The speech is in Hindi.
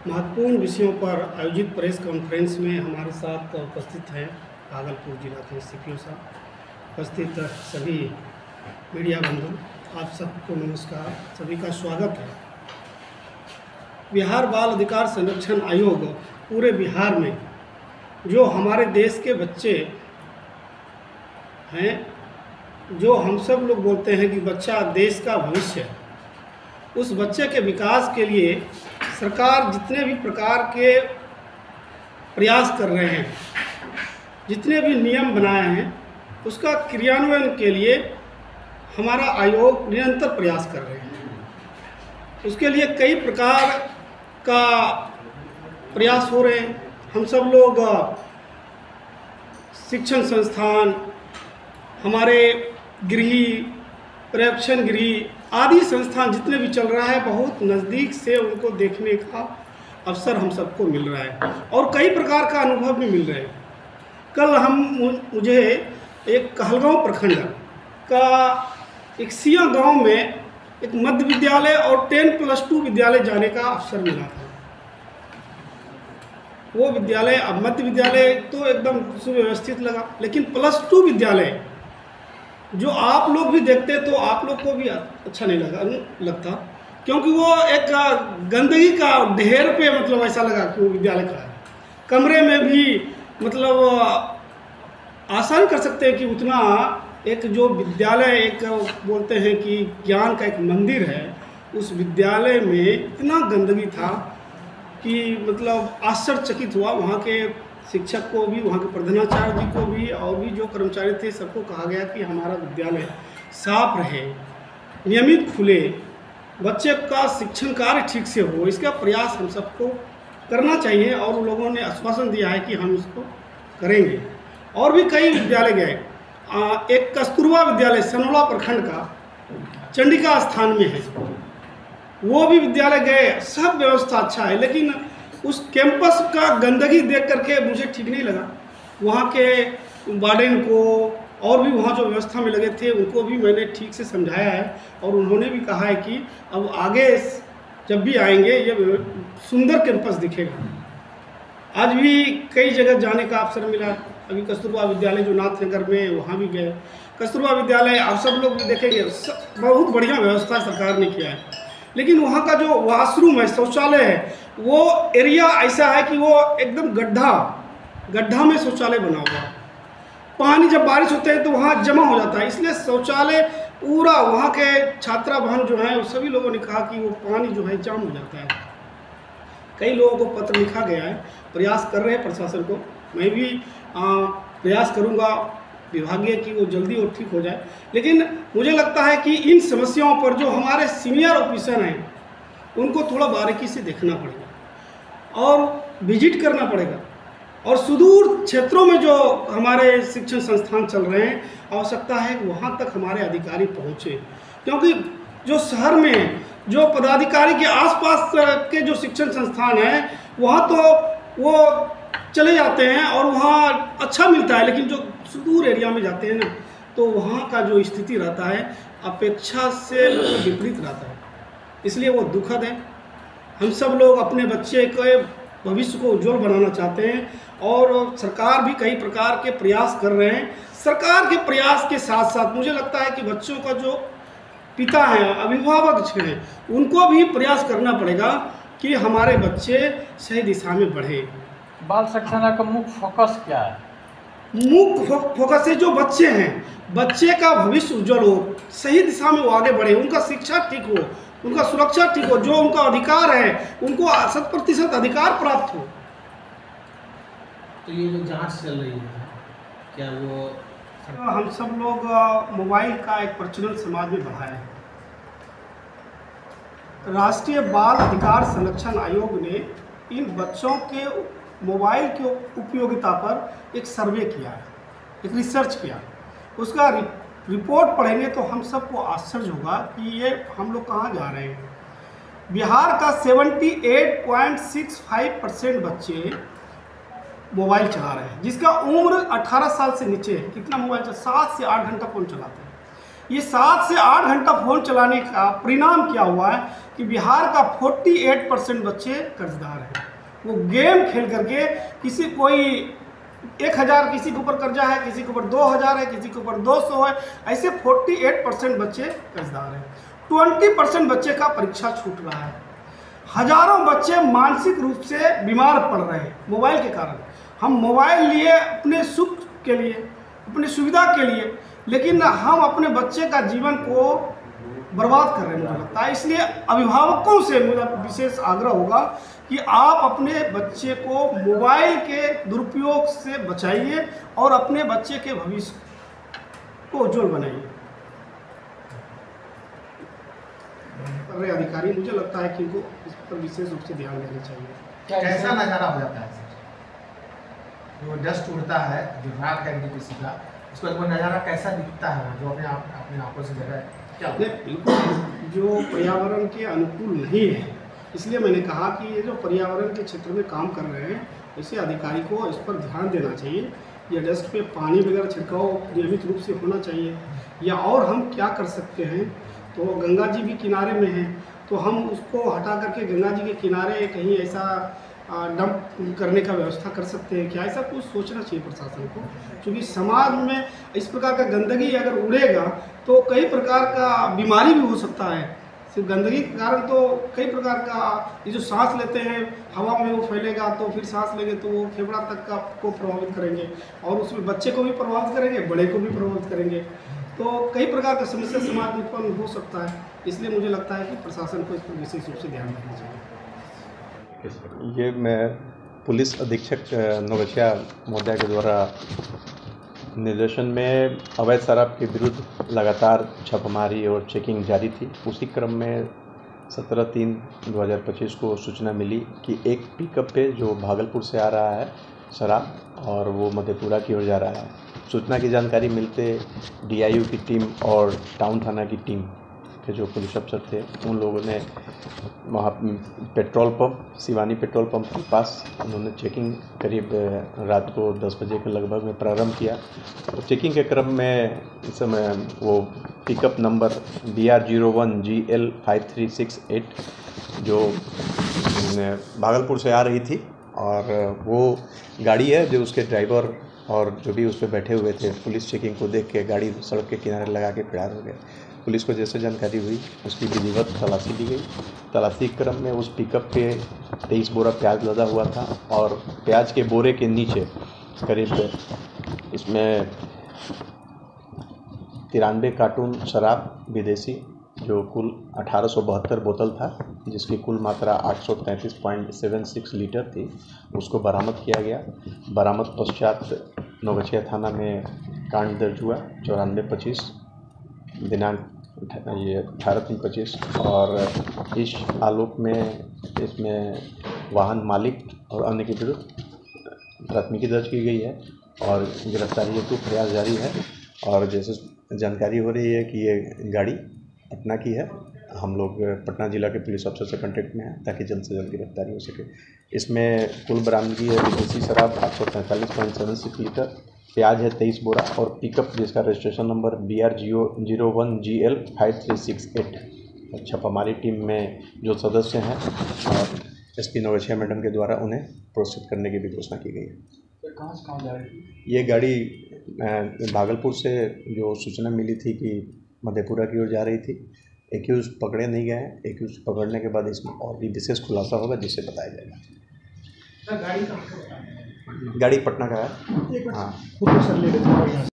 महत्वपूर्ण विषयों पर आयोजित प्रेस कॉन्फ्रेंस में हमारे साथ उपस्थित हैं भागलपुर जिला के सीपीओ साहब, उपस्थित सभी मीडिया बंधु, आप सबको नमस्कार, सभी का स्वागत है। बिहार बाल अधिकार संरक्षण आयोग पूरे बिहार में जो हमारे देश के बच्चे हैं, जो हम सब लोग बोलते हैं कि बच्चा देश का भविष्य है, उस बच्चे के विकास के लिए सरकार जितने भी प्रकार के प्रयास कर रहे हैं, जितने भी नियम बनाए हैं, उसका क्रियान्वयन के लिए हमारा आयोग निरंतर प्रयास कर रहे हैं। उसके लिए कई प्रकार का प्रयास हो रहे हैं। हम सब लोग शिक्षण संस्थान, हमारे गृह पर्यवेक्षण गृह आदि संस्थान जितने भी चल रहा है, बहुत नज़दीक से उनको देखने का अवसर हम सबको मिल रहा है और कई प्रकार का अनुभव भी मिल रहे हैं। कल मुझे एक कहलगांव प्रखंड का एक सिया गांव में एक मध्य विद्यालय और 10+2 विद्यालय जाने का अवसर मिला था। वो विद्यालय, अब मध्य विद्यालय तो एकदम सुव्यवस्थित लगा, लेकिन +2 विद्यालय जो आप लोग भी देखते तो आप लोग को भी अच्छा नहीं लगता, क्योंकि वो एक गंदगी का ढेर पे मतलब ऐसा लगा कि वो विद्यालय का है। कमरे में भी मतलब आसान कर सकते हैं कि उतना एक जो विद्यालय, एक बोलते हैं कि ज्ञान का एक मंदिर है, उस विद्यालय में इतना गंदगी था कि मतलब आश्चर्यचकित हुआ। वहाँ के शिक्षक को भी, वहाँ के प्रधानाचार्य जी को भी और भी जो कर्मचारी थे, सबको कहा गया कि हमारा विद्यालय साफ रहे, नियमित खुले, बच्चे का शिक्षण कार्य ठीक से हो, इसका प्रयास हम सबको करना चाहिए। और उन लोगों ने आश्वासन दिया है कि हम इसको करेंगे। और भी कई विद्यालय गए, एक कस्तूरबा विद्यालय सनोला प्रखंड का चंडिका स्थान में है, वो भी विद्यालय गए, सब व्यवस्था अच्छा है, लेकिन उस कैंपस का गंदगी देख करके मुझे ठीक नहीं लगा। वहाँ के वार्डन को और भी वहाँ जो व्यवस्था में लगे थे उनको भी मैंने ठीक से समझाया है और उन्होंने भी कहा है कि अब आगे जब भी आएंगे ये सुंदर कैंपस दिखेगा। आज भी कई जगह जाने का अवसर मिला। अभी कस्तूरबा विद्यालय जो नाथनगर में, वहाँ भी गए। कस्तूरबा विद्यालय आप सब लोग भी देखेंगे, बहुत बढ़िया व्यवस्था सरकार ने किया है, लेकिन वहाँ का जो वॉशरूम है, शौचालय है, वो एरिया ऐसा है कि वो एकदम गड्ढा में शौचालय बना हुआ। पानी जब बारिश होते हैं तो वहाँ जमा हो जाता है, इसलिए शौचालय पूरा, वहाँ के छात्रावान जो हैं, सभी लोगों ने कहा कि वो पानी जो है जाम हो जाता है। कई लोगों को पत्र लिखा गया है, प्रयास कर रहे हैं प्रशासन को। मैं भी प्रयास करूँगा विभागीय की वो जल्दी और ठीक हो जाए, लेकिन मुझे लगता है कि इन समस्याओं पर जो हमारे सीनियर ऑफिसर हैं उनको थोड़ा बारीकी से देखना पड़ेगा और विजिट करना पड़ेगा। और सुदूर क्षेत्रों में जो हमारे शिक्षण संस्थान चल रहे हैं, आवश्यकता है कि वहाँ तक हमारे अधिकारी पहुँचे, क्योंकि जो शहर में जो पदाधिकारी के आसपास के जो शिक्षण संस्थान हैं, वहाँ तो वो चले जाते हैं और वहाँ अच्छा मिलता है, लेकिन जो सुदूर एरिया में जाते हैं ना, तो वहाँ का जो स्थिति रहता है अपेक्षा से विपरीत रहता है। इसलिए वो दुखद है। हम सब लोग अपने बच्चे के भविष्य को उज्जवल बनाना चाहते हैं और सरकार भी कई प्रकार के प्रयास कर रहे हैं। सरकार के प्रयास के साथ साथ मुझे लगता है कि बच्चों का जो पिता हैं, अभिभावक हैं, उनको भी प्रयास करना पड़ेगा कि हमारे बच्चे सही दिशा में बढ़े। बाल शिक्षा का मुख्य फोकस क्या है? मुख्य फोकस है जो बच्चे हैं, बच्चे का भविष्य उज्जवल हो, सही दिशा में वो आगे बढ़े, उनका शिक्षा ठीक हो, उनका सुरक्षा ठीक हो, जो उनका अधिकार है उनको 100% अधिकार प्राप्त हो। तो ये जो जांच चल रही है, क्या वो हम सब लोग मोबाइल का एक प्रचलन समाज में बढ़ा है। राष्ट्रीय बाल अधिकार संरक्षण आयोग ने इन बच्चों के मोबाइल की उपयोगिता पर एक सर्वे किया है, एक रिसर्च किया। उसका रिपोर्ट पढ़ेंगे तो हम सबको आश्चर्य होगा कि ये हम लोग कहाँ जा रहे हैं। बिहार का 78.65% बच्चे मोबाइल चला रहे हैं, जिसका उम्र 18 साल से नीचे है। कितना मोबाइल 7 से 8 घंटा फ़ोन चलाते हैं। ये 7 से 8 घंटा फ़ोन चलाने का परिणाम क्या हुआ है कि बिहार का 48% बच्चे कर्जदार हैं। वो गेम खेल करके किसी कोई 1000 किसी के ऊपर कर्जा है, किसी के ऊपर 2000 है, किसी के ऊपर 200 है, ऐसे 48% बच्चे कर्जदार हैं। 20% बच्चे का परीक्षा छूट रहा है। हजारों बच्चे मानसिक रूप से बीमार पड़ रहे हैं मोबाइल के कारण। हम मोबाइल लिए अपने सुख के लिए, अपनी सुविधा के लिए, लेकिन हम अपने बच्चे का जीवन को बर्बाद कर रहे हैं मुझे लगता है। इसलिए अभिभावकों से मेरा विशेष आग्रह होगा कि आप अपने बच्चे को मोबाइल के दुरुपयोग से बचाइए और अपने बच्चे के भविष्य को उज्जवल बनाइए। अरे अधिकारी मुझे लगता है कि इनको इस पर विशेष रूप से ध्यान देना चाहिए। कैसा नज़ारा हो जाता है सर? जो डस्ट उड़ता है, जो राख है किसी का, उसका वो नज़ारा कैसा दिखता है जो अपने आंखों से देखा है? क्या बिल्कुल जो पर्यावरण के अनुकूल नहीं है, इसलिए मैंने कहा कि ये जो पर्यावरण के क्षेत्र में काम कर रहे हैं, ऐसे अधिकारी को इस पर ध्यान देना चाहिए। या डस्ट पे पानी वगैरह छिड़काव नियमित रूप से होना चाहिए। या और हम क्या कर सकते हैं, तो गंगा जी भी किनारे में हैं, तो हम उसको हटा करके गंगा जी के किनारे कहीं ऐसा डंप करने का व्यवस्था कर सकते हैं क्या? ऐसा कुछ सोचना चाहिए प्रशासन को, क्योंकि समाज में इस प्रकार का गंदगी अगर उड़ेगा तो कई प्रकार का बीमारी भी हो सकता है। सिर्फ गंदगी के कारण तो कई प्रकार का, ये जो सांस लेते हैं हवा में वो फैलेगा, तो फिर सांस लेंगे तो वो फेफड़ा तक का को प्रभावित करेंगे और उसमें बच्चे को भी प्रभावित करेंगे, बड़े को भी प्रभावित करेंगे। तो कई प्रकार का समस्या समाज में उत्पन्न हो सकता है। इसलिए मुझे लगता है कि प्रशासन को इस पर विशेष रूप से ध्यान देना चाहिए। ये मैं पुलिस अधीक्षक नौगछिया महोदय के द्वारा निर्देशन में अवैध शराब के विरुद्ध लगातार छापेमारी और चेकिंग जारी थी। उसी क्रम में 17/3/2025 को सूचना मिली कि एक पिकअप पे जो भागलपुर से आ रहा है शराब और वो मधेपुरा की ओर जा रहा है। सूचना की जानकारी मिलते DIU की टीम और टाउन थाना की टीम के जो पुलिस अफसर थे, उन लोगों ने वहाँ petrol pump, Shivani petrol pump के पास उन्होंने चेकिंग करीब रात को 10 बजे के लगभग में प्रारंभ किया। तो चेकिंग के क्रम में इस समय वो पिकअप नंबर BR01GL 5368 जो भागलपुर से आ रही थी, और वो गाड़ी है जो उसके ड्राइवर और जो भी उस पर बैठे हुए थे, पुलिस चेकिंग को देख के गाड़ी सड़क के किनारे लगा के फरार हो गए। पुलिस को जैसे जानकारी हुई उसकी विधिवत तलाशी ली गई। तलाशी क्रम में उस पिकअप पे 23 बोरा प्याज लदा हुआ था और प्याज के बोरे के नीचे करीब इसमें 93 कार्टून शराब विदेशी जो कुल 1872 बोतल था, जिसकी कुल मात्रा 833.76 लीटर थी, उसको बरामद किया गया। बरामद पश्चात नौगछिया थाना में कांड दर्ज हुआ 94/25 दिनांक ये 18/3/25, और इस आलोक में इसमें वाहन मालिक और अन्य के विरुद्ध प्राथमिकी दर्ज की गई है और गिरफ्तारी हेतु प्रयास जारी है। और जैसे जानकारी हो रही है कि ये गाड़ी पटना की है, हम लोग पटना जिला के पुलिस अफसर से कांटेक्ट में हैं ताकि जल्द से जल्द गिरफ्तारी हो सके। इसमें कुल बरामदगी है विदेशी शराब 843.76 लीटर, प्याज है 23 बोरा और पिकअप जिसका रजिस्ट्रेशन नंबर BR01GL 5368। छापामारी टीम में जो सदस्य हैं और SP नौगछिया मैडम के द्वारा उन्हें प्रोत्साहित करने की भी घोषणा की गई है। कहाँ से कहाँ जा रही है ये गाड़ी? भागलपुर से जो सूचना मिली थी कि मधेपुरा की ओर जा रही थी। एक्यूज पकड़े नहीं गए हैं। एक्यूज पकड़ने के बाद इसमें और भी विशेष खुलासा होगा जिससे बताया जाएगा। गाड़ी कहाँ का? गाड़ी पटना का है। हाँ।